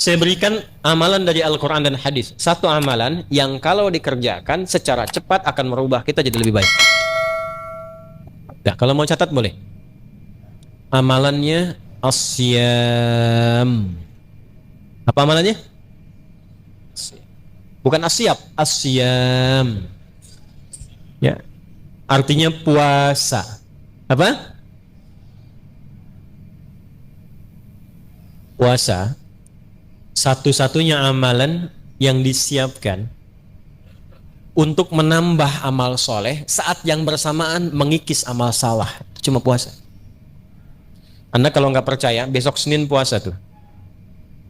Saya berikan amalan dari Al-Quran dan hadis. Satu amalan yang kalau dikerjakan secara cepat akan merubah kita jadi lebih baik. Nah, kalau mau catat boleh. Amalannya asyam. Apa amalannya? Bukan asyap, asyam. Ya. Artinya puasa. Apa? Puasa. Satu-satunya amalan yang disiapkan untuk menambah amal soleh saat yang bersamaan mengikis amal salah. Cuma puasa. Anda kalau nggak percaya, besok Senin puasa tuh.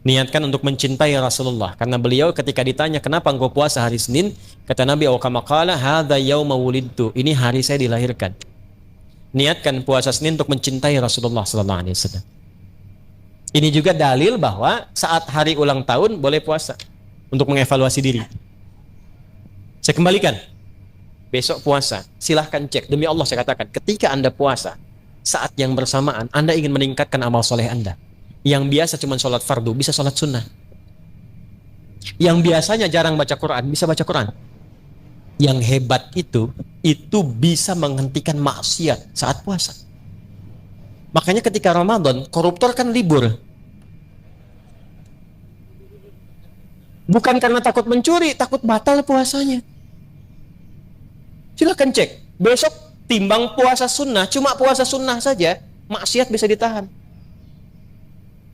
Niatkan untuk mencintai Rasulullah. Karena beliau ketika ditanya kenapa engkau puasa hari Senin, kata Nabi, "Wa kama qala hadza yauma wulidtu." Ini hari saya dilahirkan. Niatkan puasa Senin untuk mencintai Rasulullah sallallahu alaihi wasallam. Ini juga dalil bahwa saat hari ulang tahun boleh puasa untuk mengevaluasi diri. Saya kembalikan. Besok puasa, silahkan cek. Demi Allah saya katakan, ketika Anda puasa, saat yang bersamaan Anda ingin meningkatkan amal soleh Anda. Yang biasa cuma sholat fardu, bisa sholat sunnah. Yang biasanya jarang baca Quran, bisa baca Quran. Yang hebat itu bisa menghentikan maksiat saat puasa. Makanya ketika Ramadan, koruptor kan libur. Bukan karena takut mencuri, takut batal puasanya. Silahkan cek. Besok timbang puasa sunnah, cuma puasa sunnah saja, maksiat bisa ditahan.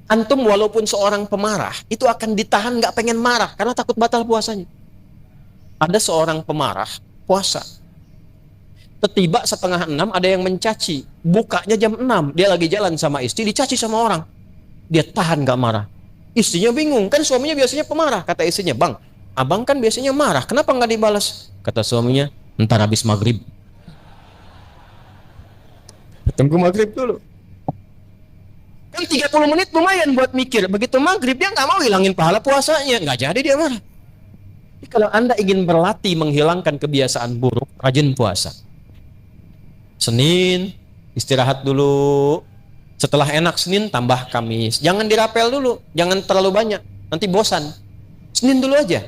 Antum walaupun seorang pemarah, itu akan ditahan gak pengen marah, karena takut batal puasanya. Ada seorang pemarah, puasa. Tiba 5:30 ada yang mencaci, bukanya jam 6, dia lagi jalan sama istri, dicaci sama orang, dia tahan gak marah. Istrinya bingung, kan suaminya biasanya pemarah. Kata istrinya, "Bang, abang kan biasanya marah, kenapa gak dibalas?" Kata suaminya, "Ntar habis maghrib." Tunggu maghrib dulu. Kan 30 menit lumayan buat mikir. Begitu maghrib dia gak mau hilangin pahala puasanya, gak jadi dia marah. Jadi kalau Anda ingin berlatih menghilangkan kebiasaan buruk, rajin puasa. Senin, istirahat dulu. Setelah enak Senin, tambah Kamis. Jangan dirapel dulu, jangan terlalu banyak. Nanti bosan. Senin dulu aja.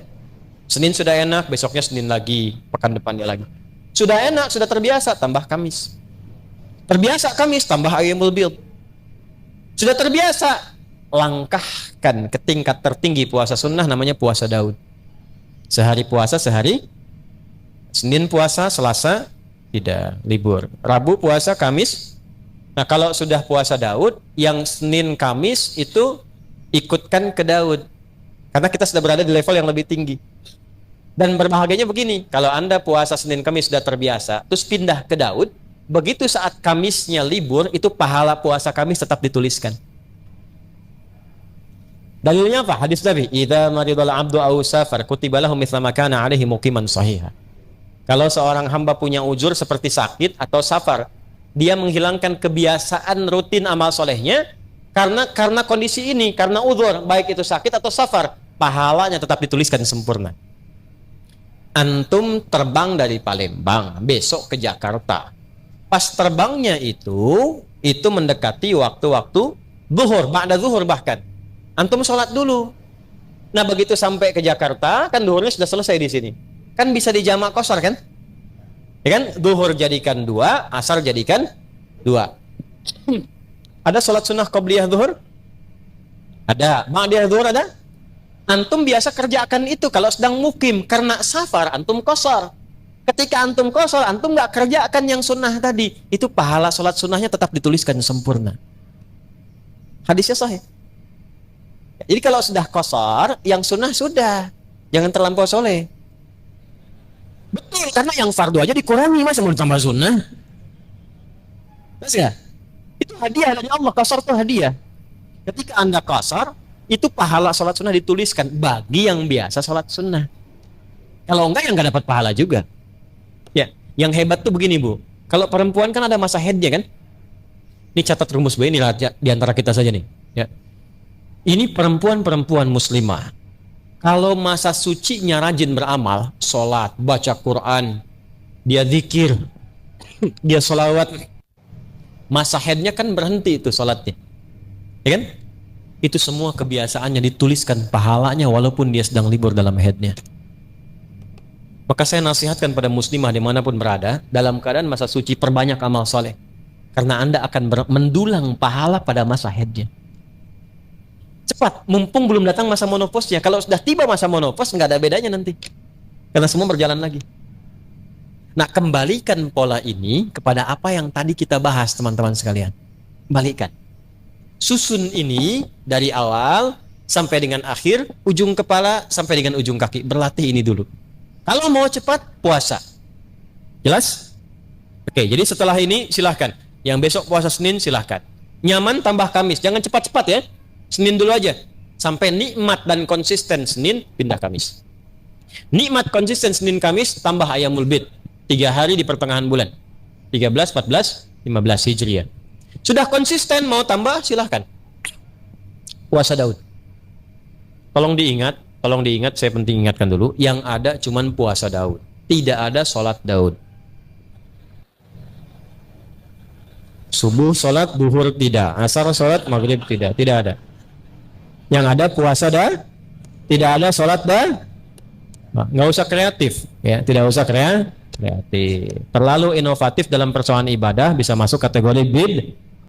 Senin sudah enak, besoknya Senin lagi, pekan depannya lagi. Sudah enak, sudah terbiasa, tambah Kamis. Terbiasa Kamis, tambah Ayyamul Bid. Sudah terbiasa, langkahkan ke tingkat tertinggi puasa sunnah, namanya puasa Daud. Sehari puasa, sehari. Senin puasa, Selasa tidak, libur. Rabu puasa, Kamis. Nah, kalau sudah puasa Daud, yang Senin Kamis itu ikutkan ke Daud. Karena kita sudah berada di level yang lebih tinggi. Dan berbahagianya begini, kalau Anda puasa Senin Kamis sudah terbiasa, terus pindah ke Daud, begitu saat Kamisnya libur, itu pahala puasa Kamis tetap dituliskan. Dalilnya apa? Hadis Nabi, "Idza maridal 'abdu aw safar kutiba lahu mithla ma kana 'alaihi muqiman shahiha." Kalau seorang hamba punya uzur seperti sakit atau safar, dia menghilangkan kebiasaan rutin amal solehnya karena kondisi ini, karena uzur, baik itu sakit atau safar, pahalanya tetap dituliskan sempurna. Antum terbang dari Palembang, besok ke Jakarta. Pas terbangnya itu mendekati waktu-waktu zuhur, ba'da zuhur bahkan. Antum sholat dulu. Nah, begitu sampai ke Jakarta, kan zuhurnya sudah selesai di sini. Kan bisa dijamak qashar kan? Ya kan? Zuhur jadikan 2, asar jadikan 2. Ada sholat sunnah qabliyah zuhur? Ada. Ba'diyah zuhur ada? Antum biasa kerjakan itu kalau sedang mukim. Karena safar, antum qashar. Ketika antum qashar, antum gak kerjakan yang sunnah tadi. Itu pahala sholat sunnahnya tetap dituliskan sempurna. Hadisnya sahih. Jadi kalau sudah qashar, yang sunnah sudah. Jangan terlampau soleh. Betul, karena yang fardu aja dikurangi, masa mau ditambah sunnah? Mas ya? Itu hadiah dari Allah, qashar itu hadiah. Ketika Anda qashar, itu pahala sholat sunnah dituliskan bagi yang biasa sholat sunnah. Kalau enggak, yang enggak dapat pahala juga. Ya, yang hebat tuh begini, Bu. Kalau perempuan kan ada masa haidnya kan? Ini catat rumus, Bu, ini di antara kita saja nih. Ya. Ini perempuan-perempuan muslimah. Kalau masa sucinya rajin beramal, sholat, baca Quran, dia zikir, dia sholawat, masa haidnya kan berhenti itu sholatnya. Ya kan? itu semua kebiasaannya dituliskan pahalanya walaupun dia sedang libur dalam haidnya. Maka saya nasihatkan pada muslimah dimanapun berada, dalam keadaan masa suci perbanyak amal soleh. Karena Anda akan mendulang pahala pada masa haidnya. Cepat, mumpung belum datang masa monoposnya. Kalau sudah tiba masa monopos, nggak ada bedanya nanti. Karena semua berjalan lagi. Nah, kembalikan pola ini kepada apa yang tadi kita bahas, teman-teman sekalian. Balikan. Susun ini dari awal sampai dengan akhir, ujung kepala sampai dengan ujung kaki. Berlatih ini dulu. Kalau mau cepat, puasa. Jelas? Oke, jadi setelah ini silahkan. Yang besok puasa Senin silahkan. Nyaman tambah Kamis. Jangan cepat-cepat ya. Senin dulu aja. Sampai nikmat dan konsisten Senin, pindah Kamis. Nikmat konsisten Senin Kamis, tambah Ayyamul Bid. 3 hari di pertengahan bulan. 13, 14, 15 Hijriah. Sudah konsisten, mau tambah silahkan. Puasa Daud. Tolong diingat, saya penting ingatkan dulu, yang ada cuman puasa Daud. Tidak ada sholat Daud. Subuh sholat, duhur tidak. Asar sholat, maghrib tidak. Tidak ada. Yang ada puasa Daud. Tidak ada sholat Daud. Nggak usah kreatif. Ya, tidak usah kreatif. Terlalu inovatif dalam persoalan ibadah bisa masuk kategori bid.